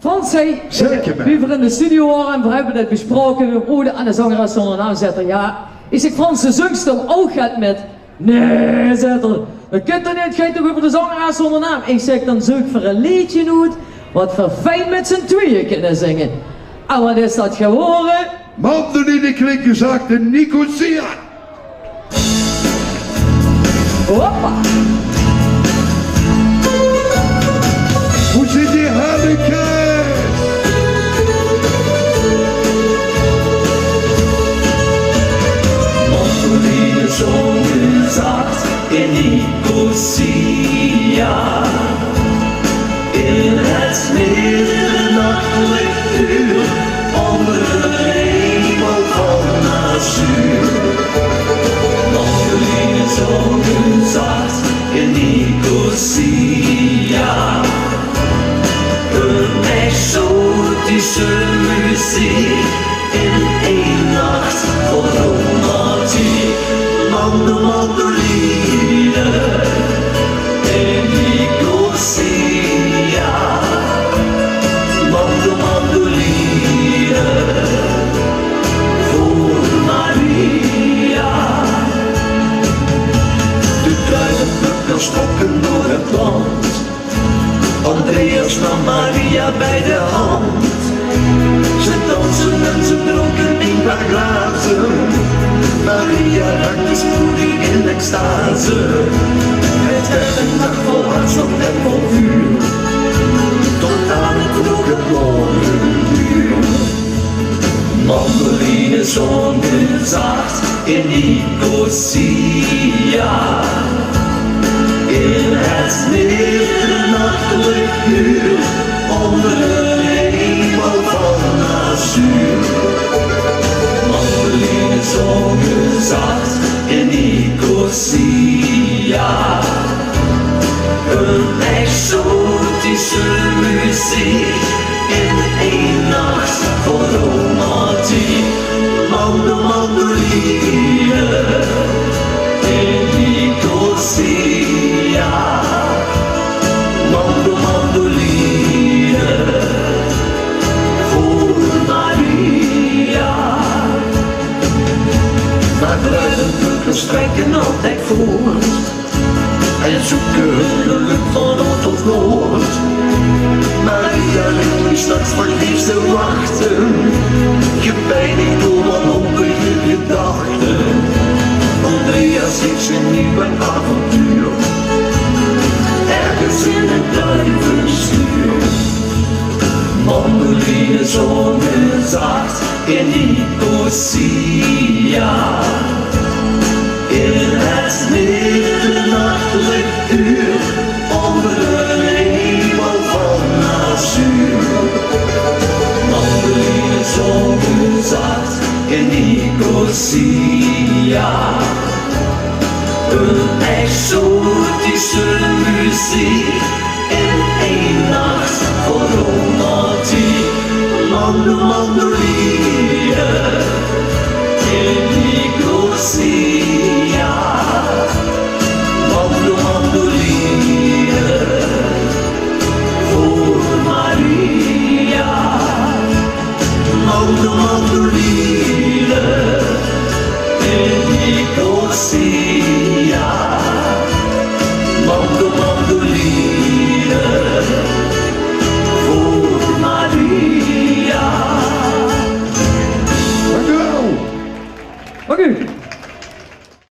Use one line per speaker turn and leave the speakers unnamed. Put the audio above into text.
Frans zei, wie we in de studio waren en we hebben dit besproken, we hoorden aan de zangeres zonder naam zetten. Ja, ik zeg Frans, de zungstel ook gaat met. Nee, zet er. Dat kunt er niet, gaat toch over de zangeres zonder naam. Ik zeg, dan zoek voor een liedje uit, wat we fijn met z'n tweeën kunnen zingen. En wat is dat geworden?
Mandoline klinken zachte Nicosia.
Hoppa.
Hoe zit die Hanneke?
Mandoline zongen zacht in Nicosia. In het middernachtelijk uur, onder een hemel van azuur. Mandoline zongen zacht in Nicosia. Een exotische muziek in één nacht vol romantiek. Mandoline in Nicosia. Mandoline voor Maria. De duivenbukkers trokken door het land. Andreas nam Maria bij de hand. Ze dansen en ze dronken een paar glazen. Maria raakte spoedig in extase. Het werd een nacht vol hartstocht en vol vuur, tot aan het vroege morgenuur. Mandoline zongen zacht in Nicosia. In het middernachtelijk uur, onder een hemel van azuur. Mandoline zongen zacht in Nicosia. Een exotische muziek in één nacht vol romantiek. Mandoline in Nicosia. Mandoline voor Maria. Maar bruidenbukkers trekken altijd voort en zoeken hun geluk van noord tot noord. Maria ligt nu straks vergeefs te wachten, gepijnigd door wanhopige gedachten. Andreas heeft zijn nieuwe avontuur, ergens in het duivenschuur. Mandoline zongen zacht in Nicosia. In het middernachtelijk uur, onder een hemel van azuur. Mandoline zongen zacht in Nicosia. Een exotische muziek in één nacht vol romantiek. Mandoline in Nicosia. Mandoline voor Maria. Mandoline in Nicosia. Mandoline voor Maria.
Dankjewel.
Oké.